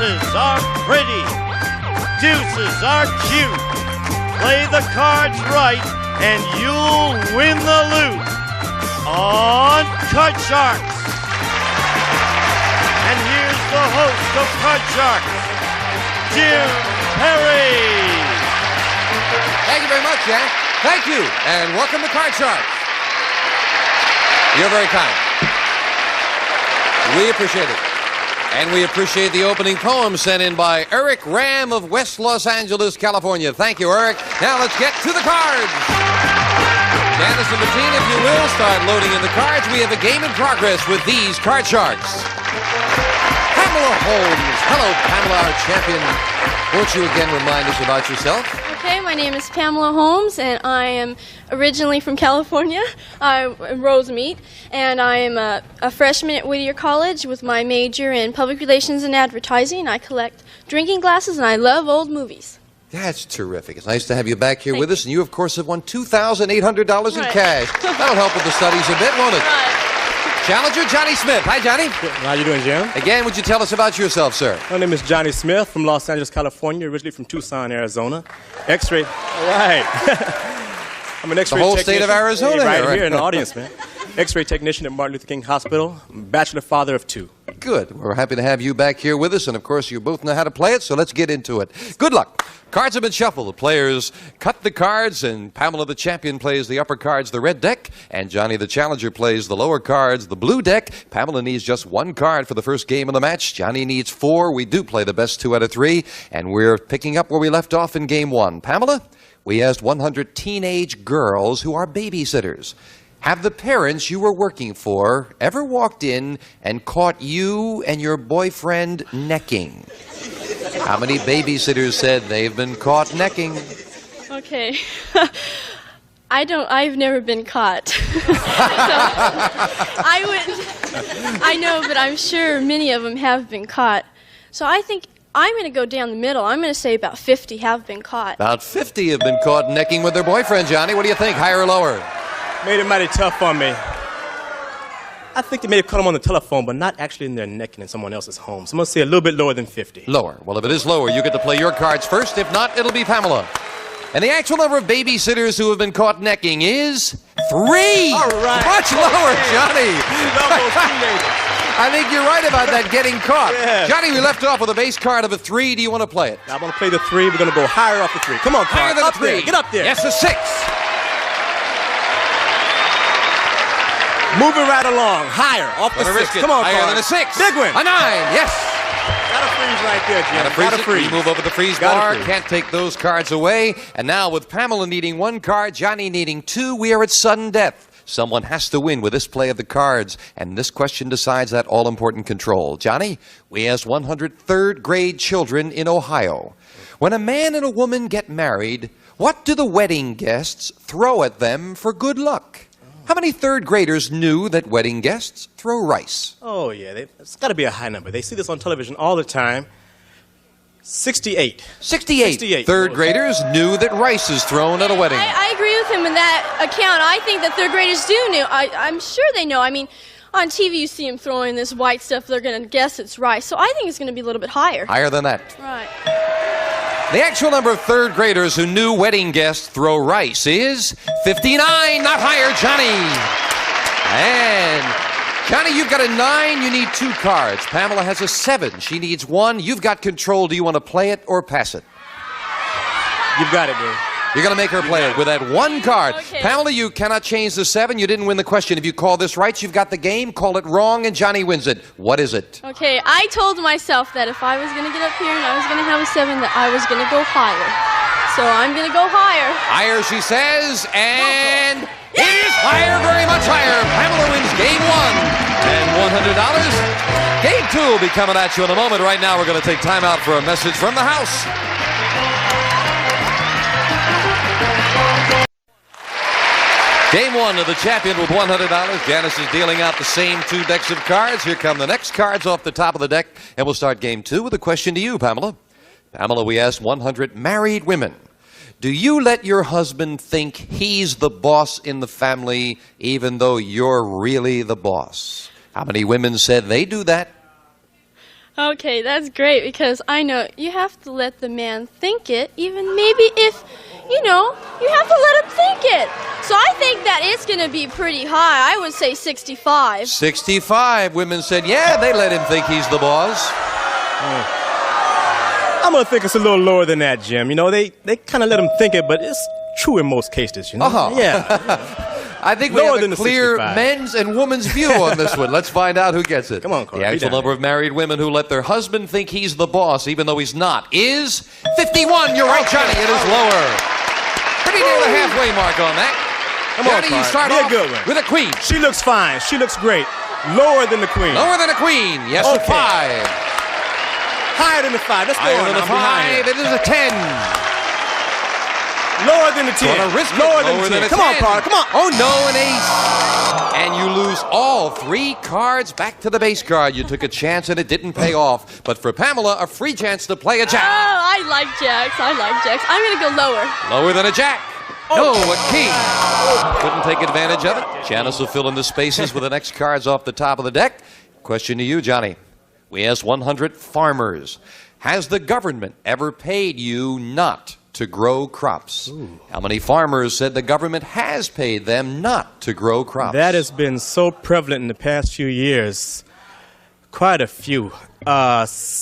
Aces are pretty. Deuces are cute. Play the cards right and you'll win the loot on Card Sharks. And here's the host of Card Sharks, Jim Perry. Thank you very much, Jack. Thank you, and welcome to Card Sharks. You're very kind. We appreciate it. And we appreciate the opening poem sent in by Eric Ram of West Los Angeles, California. Thank you, Eric. Now let's get to the cards. Janice and Bettina, if you will, start loading in the cards. We have a game in progress with these Card Sharks. Pamela Holmes. Hello, Pamela, our champion. Won't you again remind us about yourself? Okay, my name is Pamela Holmes, and I am originally from California. I'm Rosemead, and I am a freshman at Whittier College with my major in public relations and advertising. I collect drinking glasses, and I love old movies. That's terrific. It's nice to have you back here with us. And you, of course, have won $2,800 in cash. That'll help with the studies a bit, won't it? Right. Challenger Johnny Smith. Hi, Johnny. How you doing, Jim? Again, would you tell us about yourself, sir? My name is Johnny Smith from Los Angeles, California, originally from Tucson, Arizona. X-ray. All right. I'm an X-ray technician. The whole state of Arizona? Hey, right here in the audience, man. X-ray technician at Martin Luther King Hospital. Bachelor father of 2. Good. We're happy to have you back here with us, and of course you both know how to play it, so let's get into it. Good luck. Cards have been shuffled. The players cut the cards, and Pamela the champion plays the upper cards, the red deck, and Johnny the challenger plays the lower cards, the blue deck. Pamela needs just 1 card for the first game of the match. Johnny needs 4. We do play the best 2 out of 3, and we're picking up where we left off in game 1. Pamela, we asked 100 teenage girls who are babysitters. Have the parents you were working for ever walked in and caught you and your boyfriend necking? How many babysitters said they've been caught necking? Okay. I've never been caught. So, I know, but I'm sure many of them have been caught. So I think I'm going to go down the middle. I'm going to say about 50 have been caught. About 50 have been caught necking with their boyfriend, Johnny. What do you think, higher or lower? Made it mighty tough on me. I think they may have caught them on the telephone, but not actually in their necking in someone else's home. So I'm going to say a little bit lower than 50. Lower. Well, if it is lower, you get to play your cards first. If not, it'll be Pamela. And the actual number of babysitters who have been caught necking is 3. All right. Much lower, Johnny. I think you're right about that getting caught. Yeah. Johnny, we left off with a base card of a 3. Do you want to play it? I want to play the 3. We're going to go higher off the 3. Come on, Higher than up a 3. there. Get up there. Yes, a 6. Moving right along. Higher off the 6. Come on, higher Carl. than a 6. Big one. A 9. Yes. Got a freeze right there, Jim. Got a freeze. We move over the freeze bar. Freeze. Can't take those cards away. And now with Pamela needing 1 card, Johnny needing 2, we are at sudden death. Someone has to win with this play of the cards, and this question decides that all-important control. Johnny, we asked 100 third-grade children in Ohio. When a man and a woman get married, what do the wedding guests throw at them for good luck? How many third graders knew that wedding guests throw rice? Oh, yeah. It's got to be a high number. They see this on television all the time. 68. 68. Third graders knew that rice is thrown at a wedding. I agree with him in that account. I think that third graders do know. I'm sure they know. I mean, on TV you see them throwing this white stuff. They're going to guess it's rice. So I think it's going to be a little bit higher. Higher than that. Right. The actual number of third graders who knew wedding guests throw rice is 59, not higher, Johnny. And Johnny, you've got a 9, you need 2 cards. Pamela has a 7, she needs 1. You've got control. Do you want to play it or pass it? You've got it, dude. You're going to make her play it with that 1 card. Okay. Pamela, you cannot change the 7. You didn't win the question. If you call this right, you've got the game. Call it wrong, and Johnny wins it. What is it? Okay, I told myself that if I was going to get up here and I was going to have a 7, that I was going to go higher. So I'm going to go higher. Higher, she says, and it is higher, very much higher. Pamela wins game 1 and $100. Game 2 will be coming at you in a moment. Right now, we're going to take time out for a message from the house. Game 1 of the champion with $100. Janice is dealing out the same 2 decks of cards. Here come the next cards off the top of the deck. And we'll start game 2 with a question to you, Pamela. Pamela, we asked 100 married women. Do you let your husband think he's the boss in the family even though you're really the boss? How many women said they do that? Okay, that's great because I know you have to let the man think it, even maybe if, you know, you have to let him think it. So I think that it's going to be pretty high. I would say 65. 65. Women said, yeah, they let him think he's the boss. I'm going to think it's a little lower than that, Jim. You know, they kind of let him think it, but it's true in most cases, you know? Uh-huh. Yeah. I think we Lower have than a the clear 65. men's and women's view on this one. Let's find out who gets it. Come on, Carl, The be actual down number here. of married women who let their husband think he's the boss, even though he's not, is 51. You're right, Johnny. It is lower. Pretty near the halfway mark on that. Come on, Johnny, you Carl. start Be a off good one. with a queen. She looks fine. She looks great. Lower than the queen. Lower than a queen. Yes, a Okay. 5. Higher than the 5. Let's go Higher on. than a I'm behind 5. It is a 10. you. Lower than the 10. Gonna risk it. Lower Lower than than the a 10. Come on, 10. Carl. Come on. Oh, no, an ace. And you lose all 3 cards back to the base card. You took a chance and it didn't pay off. But for Pamela, a free chance to play a Oh, jack. I like jacks. I like jacks. I'm going to go lower. Lower than a jack. No, a king. Couldn't take advantage of it. Janice will fill in the spaces with the next cards off the top of the deck. Question to you, Johnny. We asked 100 farmers. Has the government ever paid you not to grow crops? How many farmers said the government has paid them not to grow crops? That has been so prevalent in the past few years. Quite a few.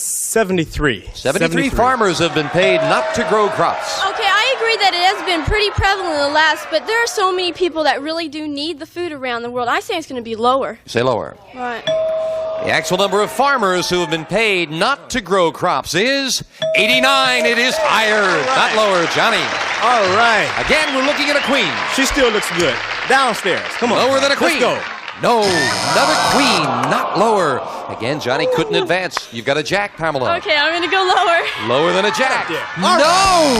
73. 73 farmers have been paid not to grow crops. Okay, I agree that it has been pretty prevalent in the last, but there are so many people that really do need the food around the world. I say it's going to be lower. Say lower. Right. The actual number of farmers who have been paid not to grow crops is 89. It is higher, not lower, Johnny. All right. Again, we're looking at a queen. She still looks good. Downstairs. Come on. Lower than a queen. Let's go. No, another queen, not lower. Again, Johnny couldn't advance. You've got a jack, Pamela. Okay, I'm going to go lower. Lower than a jack. there. No!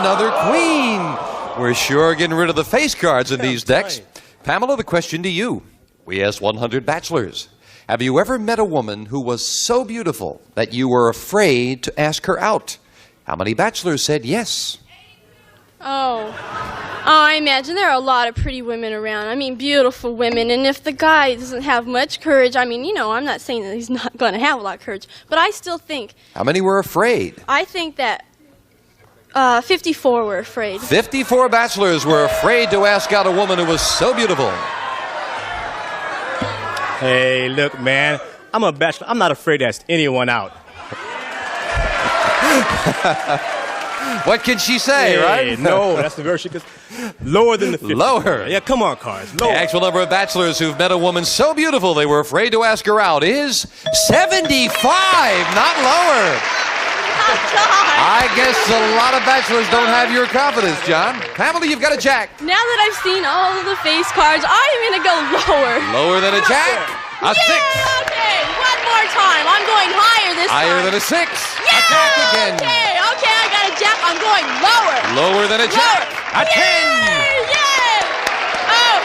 Another queen. We're sure getting rid of the face cards in these decks. Pamela, the question to you. We asked 100 bachelors. Have you ever met a woman who was so beautiful that you were afraid to ask her out? How many bachelors said yes? Oh, I imagine there are a lot of pretty women around. I mean, beautiful women. And if the guy doesn't have much courage, I mean, you know, I'm not saying that he's not going to have a lot of courage, but I still think, How many were afraid? I think that 54 were afraid. 54 bachelors were afraid to ask out a woman who was so beautiful. Hey, look, man. I'm a bachelor. I'm not afraid to ask anyone out. What can she say, Hey, right? No, that's the verse she gets. Lower than the 50. Lower. Yeah, come on, Cars. The Lower. actual number of bachelors who've met a woman so beautiful they were afraid to ask her out is 75, not lower. I guess a lot of bachelors don't have your confidence, John. Pamela, you've got a jack. Now that I've seen all of the face cards, I am going to go lower. Lower than a jack. A 6. Okay, one more time. I'm going higher this Higher time. than a 6. Yeah! A jack again. Okay, I got a jack. I'm going lower. Lower than a jack. A 10. Yay! Oh,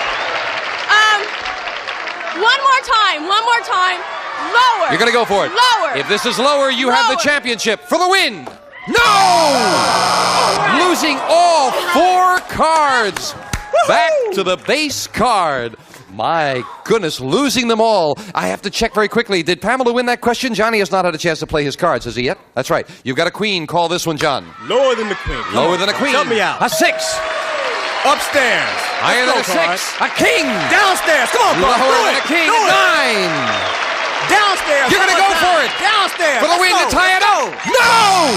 one more time. Lower. You're going to go for it. Lower. If this is lower, you have the Lower. championship for the win. No! Losing all 4 cards. Back to the base card. My goodness, losing them all. I have to check very quickly. Did Pamela win that question? Johnny has not had a chance to play his cards, has he yet? That's right. You've got a queen. Call this one, John. Lower than the queen. Come Lower on, than a queen. Help me out. A 6. Upstairs. Higher than a Let's go, 6. A king. Downstairs. Come on, Cars. Lower Do than it. a king. Do A it. 9. Downstairs. You're going to One go more for time. it. Downstairs. For the win to tie it up. No!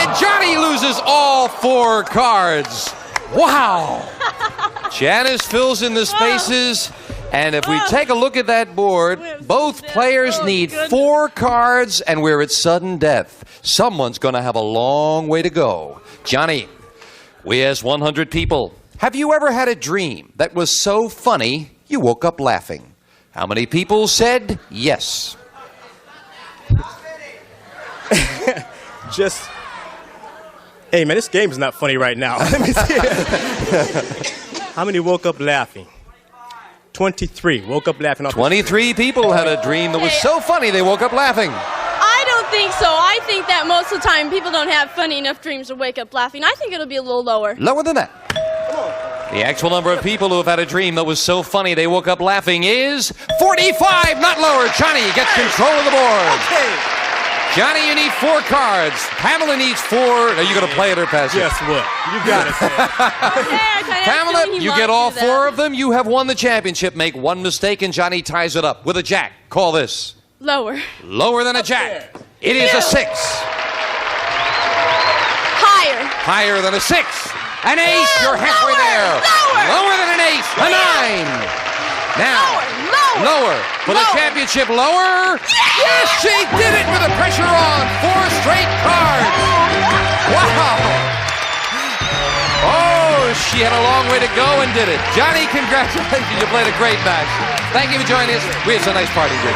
And Johnny loses all 4 cards. Wow. Janice fills in the spaces. And if we take a look at that board, both players need 4 cards, and we're at sudden death. Someone's going to have a long way to go. Johnny, we asked 100 people, have you ever had a dream that was so funny you woke up laughing? How many people said yes? Just. Hey, man, this game is not funny right now. Let me see. How many woke up laughing? 23 woke up laughing. Off 23 people had a dream that was so funny they woke up laughing. I don't think so. I think that most of the time people don't have funny enough dreams to wake up laughing. I think it'll be a little lower. Lower than that. The actual number of people who have had a dream that was so funny they woke up laughing is 45, not lower. Johnny gets control of the board. Okay. Johnny, you need 4 cards. Pamela needs 4. Are you going to play it or pass it? Guess what? You got it. Pamela, you get all 4 of them. You have won the championship. Make one mistake and Johnny ties it up with a jack. Call this. Lower. Lower than a jack. It is a 6. Higher. Higher than a 6. An ace. You're halfway there. Lower than an ace. A 9. Now. Lower. For the championship, lower. Yes, she did it with the pressure on. 4 straight cards. Wow. Oh, she had a long way to go and did it. Johnny, congratulations. You played a great match. Thank you for joining us. We had a nice party here.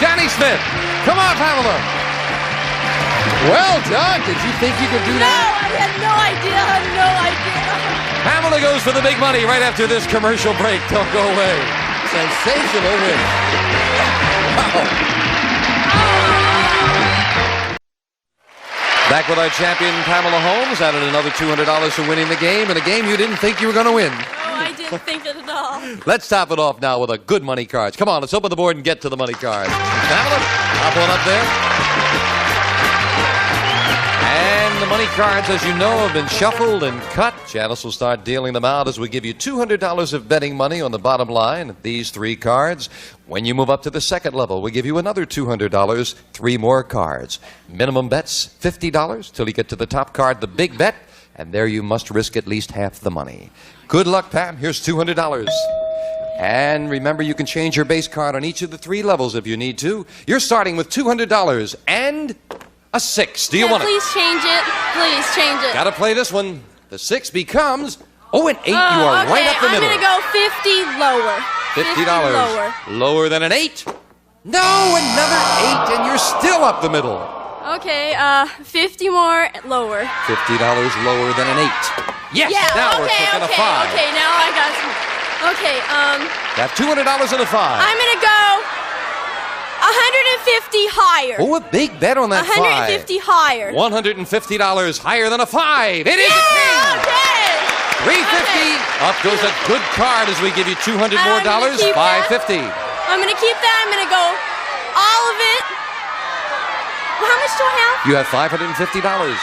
Johnny Smith. Come on, Pamela. Well done. Did you think you could do that? No, I had no idea. I had no idea. Pamela goes for the big money right after this commercial break. Don't go away. Sensational win. Wow. Back with our champion, Pamela Holmes, added another $200 for winning the game, in a game you didn't think you were going to win. No, I didn't think it at all. Let's top it off now with a good money cards. Come on, let's open the board and get to the money cards. Pamela, hop on up there. And the money cards, as you know, have been shuffled and cut. Janice will start dealing them out as we give you $200 of betting money on the bottom line. These 3 cards. When you move up to the second level, we give you another $200, 3 more cards. Minimum bets, $50 till you get to the top card, the big bet, and there you must risk at least half the money. Good luck, Pam. Here's $200. And remember, you can change your base card on each of the 3 levels if you need to. You're starting with $200 and a 6. Do you want it? Please change it. Please change it. Gotta play this one. The 6 becomes, an 8. You are right up the middle. I'm gonna go 50 lower. $50 lower. Lower than an 8? No, another 8, and you're still up the middle. Okay, 50 more lower. $50 lower than an 8. Yes, Yeah, now we're cooking a 5. Okay, now I got some. Okay, Got $200 and a 5. I'm gonna go 150 higher. Oh, a big bet on that 150 5. higher. $150 higher than a 5. It is a king. Okay. 350. Up goes a good card as we give you $200 more. I'm gonna keep that. $550. I'm gonna keep that. I'm gonna go all of it. Well, how much do I have? You have $550.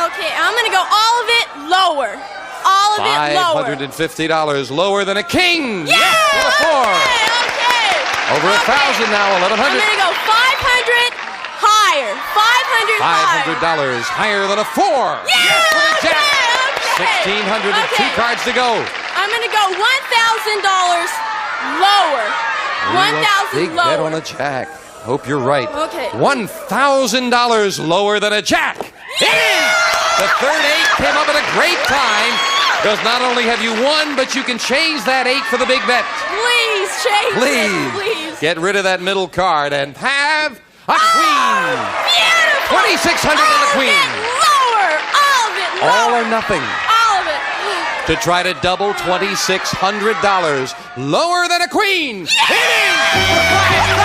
Okay, I'm gonna go all of it lower. All of it lower. $550 lower than a king. Yeah! Yes, with a 4. Okay. Over 1,000 now, 1,100. I'm gonna go 500 higher. 500 $500 higher than a 4. Yeah! Yes, with a jack. Okay. 1,600 and 2 cards to go. I'm gonna go $1,000 lower. Big bet on a jack. Hope you're right. Okay. $1,000 lower than a jack. It is! The third 8 came up at a great time, because not only have you won, but you can change that 8 for the big bet. Please change it, please. Get rid of that middle card and have a queen. Beautiful. 2,600 and a queen. Lower. All of it lower. All or nothing. All of it. To try to double $2,600. Lower than a queen. Yeah! It is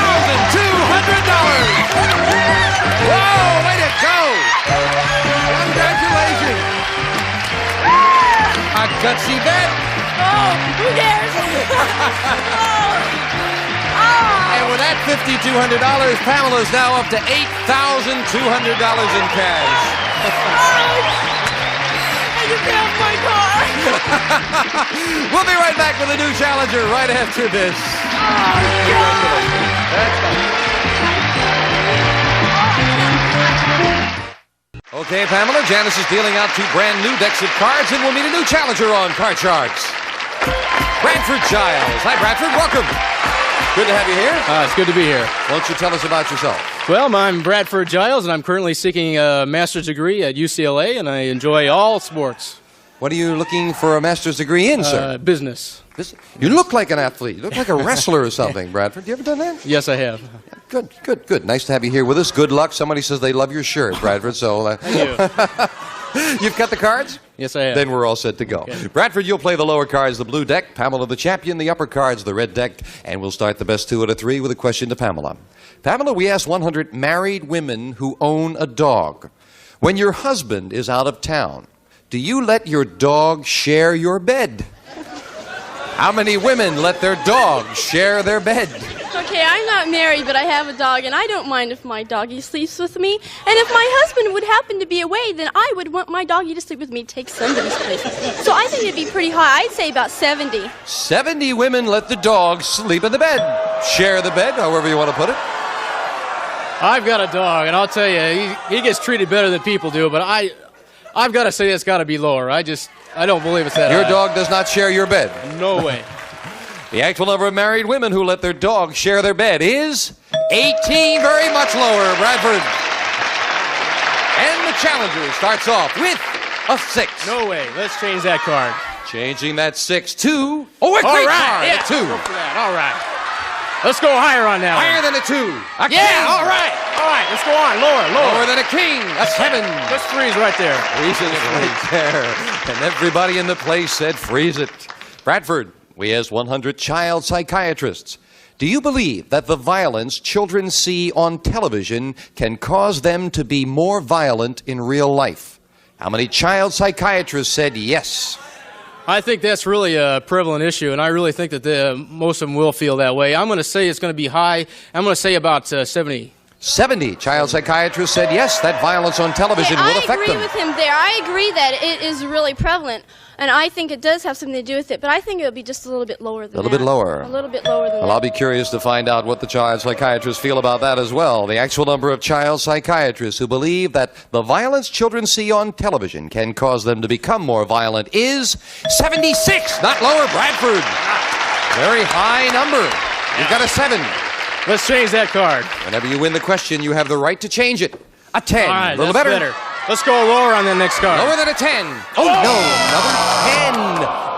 $5,200. Whoa, way to go. Congratulations. A gutsy bet. Oh, who cares? And with that $5,200, Pamela is now up to $8,200 in cash. I just have my car. We'll be right back with a new challenger right after this. Okay, Pamela, Janice is dealing out 2 brand new decks of cards, and we'll meet a new challenger on Card Sharks. Bradford Giles. Hi, Bradford. Welcome. Good to have you here. It's good to be here. Why don't you tell us about yourself? Well, I'm Bradford Giles, and I'm currently seeking a master's degree at UCLA, and I enjoy all sports. What are you looking for a master's degree in, sir? Business. You look like an athlete. You look like a wrestler or something, Bradford. You ever done that? Yes, I have. Good. Nice to have you here with us. Good luck. Somebody says they love your shirt, Bradford, so... Thank you. You've got the cards? Yes, I have. Then we're all set to go. Okay. Bradford, you'll play the lower cards, the blue deck. Pamela, the champion, the upper cards, the red deck. And we'll start the best 2 out of 3 with a question to Pamela. Pamela, we asked 100 married women who own a dog. When your husband is out of town, do you let your dog share your bed? How many women let their dog share their bed? Okay, I'm not married, but I have a dog, and I don't mind if my doggy sleeps with me. And if my husband would happen to be away, then I would want my doggy to sleep with me, take somebody's place. So I think it'd be pretty high. I'd say about 70. 70 women let the dog sleep in the bed. Share the bed, however you want to put it. I've got a dog, and I'll tell you, he gets treated better than people do, but I've got to say it's got to be lower. I don't believe it's that Your high. dog does not share your bed. No way. The actual number of married women who let their dog share their bed is 18, very much lower, Bradford. And the challenger starts off with a 6. No way. Let's change that card. Changing that 6 to... Oh, a All great right. card, Yeah, a 2. go for that. All right. Let's go higher on that Higher one. than a 2. A Yeah, king. all right. All right, let's go on. Lower. Lower than a king, a 7. Let's freeze right there. Freeze it right there. And everybody in the place said freeze it. Bradford, we asked 100 child psychiatrists. Do you believe that the violence children see on television can cause them to be more violent in real life? How many child psychiatrists said yes? I think that's really a prevalent issue, and I really think that most of them will feel that way. I'm going to say it's going to be high. I'm going to say about 70. 70 child psychiatrists said yes, that violence on television will affect them. I agree with him there. I agree that it is really prevalent, and I think it does have something to do with it, but I think it would be just a little bit lower than that. A little bit lower. A little bit lower than Well, that. I'll be curious to find out what the child psychiatrists feel about that as well. The actual number of child psychiatrists who believe that the violence children see on television can cause them to become more violent is 76, not lower, Bradford. Very high number. You've got a 7. Let's change that card. Whenever you win the question, you have the right to change it. A 10. All right, a little that's better. Let's go lower on that next card. Lower than a 10. Oh, no, another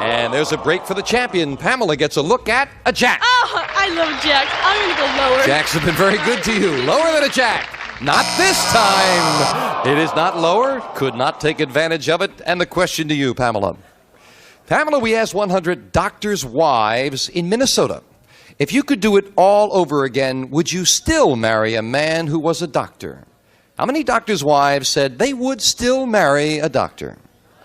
10. And there's a break for the champion. Pamela gets a look at a jack. Oh, I love Jack. I'm going to go lower. Jacks have been very good to you. Lower than a jack. Not this time. It is not lower. Could not take advantage of it. And the question to you, Pamela. Pamela, we asked 100 doctors' wives in Minnesota. If you could do it all over again, would you still marry a man who was a doctor? How many doctors' wives said they would still marry a doctor?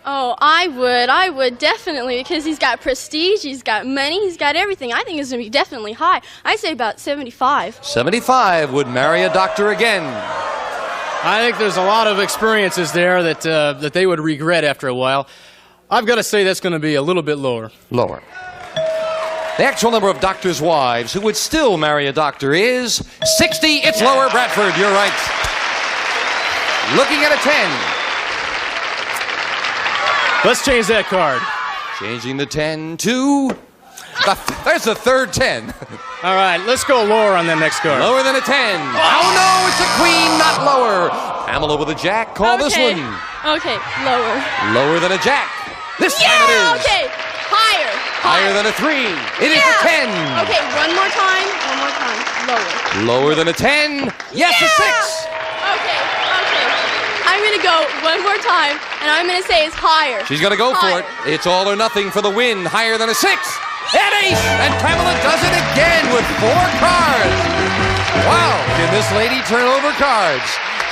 Oh, I would definitely, because he's got prestige, he's got money, he's got everything. I think it's going to be definitely high. I'd say about 75. 75 would marry a doctor again. I think there's a lot of experiences there that they would regret after a while. I've got to say that's going to be a little bit lower. Lower. The actual number of doctors' wives who would still marry a doctor is 60. It's lower, Bradford. You're right. Looking at a 10. Let's change that card. Changing the 10 to... There's the third 10. All right, let's go lower on that next card. Lower than a 10. Oh, no, it's a queen, not lower. Pamela with a jack. Call this one. Okay, lower. Lower than a jack. This time it is. Okay, higher. Higher than a 3. It is a 10. Okay, one more time. Lower. Lower than a 10. Yes, a 6. Okay. I'm going to go one more time, and I'm going to say it's higher. She's going to go for it. It's all or nothing for the win. Higher than a 6. An ace. And Pamela does it again with 4 cards. Wow. Can this lady turn over cards?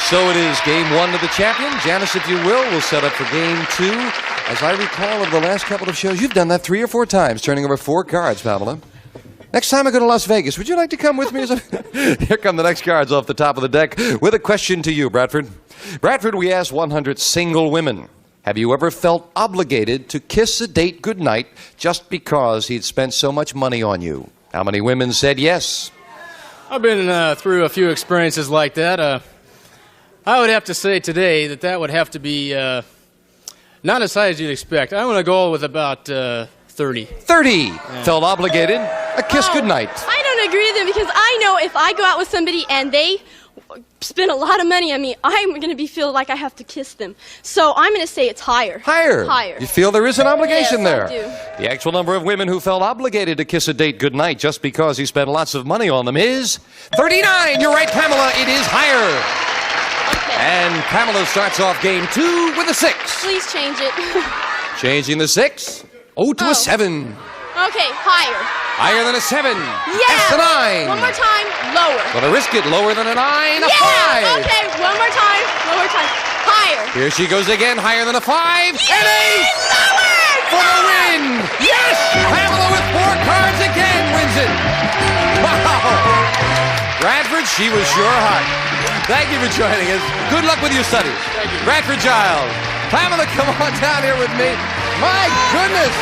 So it is game 1 of the champion. Janice, if you will set up for game 2. As I recall of the last couple of shows, you've done that 3 or 4 times, turning over 4 cards, Pamela. Next time I go to Las Vegas, would you like to come with me? Here come the next cards off the top of the deck with a question to you, Bradford. Bradford, we asked 100 single women. Have you ever felt obligated to kiss a date goodnight just because he'd spent so much money on you? How many women said yes? I've been through a few experiences like that. I would have to say today that would have to be not as high as you'd expect. I'm going to go with about 30. 30 felt obligated. A kiss goodnight. I don't agree with him because I know if I go out with somebody and they spend a lot of money on me, I'm going to feel like I have to kiss them. So I'm going to say it's higher. Higher. You feel there is an obligation there. I do. The actual number of women who felt obligated to kiss a date goodnight just because he spent lots of money on them is 39. You're right, Pamela. It is higher. Okay. And Pamela starts off game 2 with a 6. Please change it. Changing the 6. To a 7. Okay, higher. Higher than a 7. Yeah. That's a 9. One more time, lower. Gonna risk it. Lower than a 9. A 5. Okay, one more time. Higher. Here she goes again. Higher than a 5. Yay! An 8. Lower! For the win. Yes! Pamela with 4 cards again, wins it. Wow. Bradford, she was sure hot. Thank you for joining us. Good luck with your studies. Thank you. Bradford Giles. Pamela, come on down here with me. My goodness.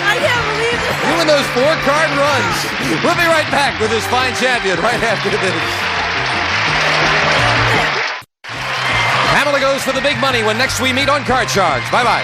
I can't believe it. You and those 4-card runs. We'll be right back with this fine champion right after this. Pamela goes for the big money when next we meet on Card Sharks. Bye-bye.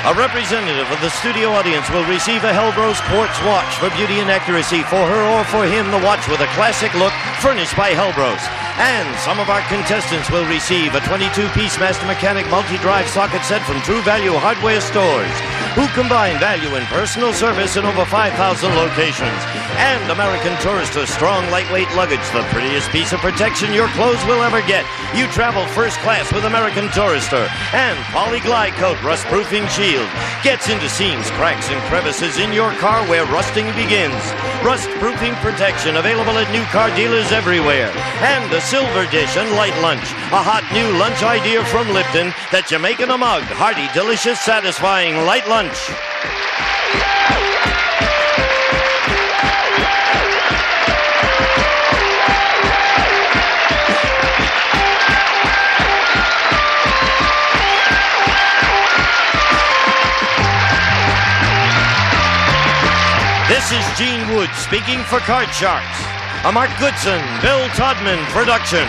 A representative of the studio audience will receive a Helbro Sports watch for beauty and accuracy for her or for him. The watch with a classic look furnished by Helbros. And some of our contestants will receive a 22-piece Master Mechanic multi-drive socket set from True Value Hardware stores, who combine value and personal service in over 5,000 locations. And American Tourister strong lightweight luggage, the prettiest piece of protection your clothes will ever get. You travel first class with American Tourister. And Polyglide Coat rust-proofing shield gets into seams, cracks, and crevices in your car where rusting begins. Rust-proofing protection available at new car dealers everywhere. And a silver dish and light lunch, a hot new lunch idea from Lipton that you make in a mug. Hearty, delicious, satisfying light lunch. This is Gene Wood speaking for Card Sharks, a Mark Goodson, Bill Todman production.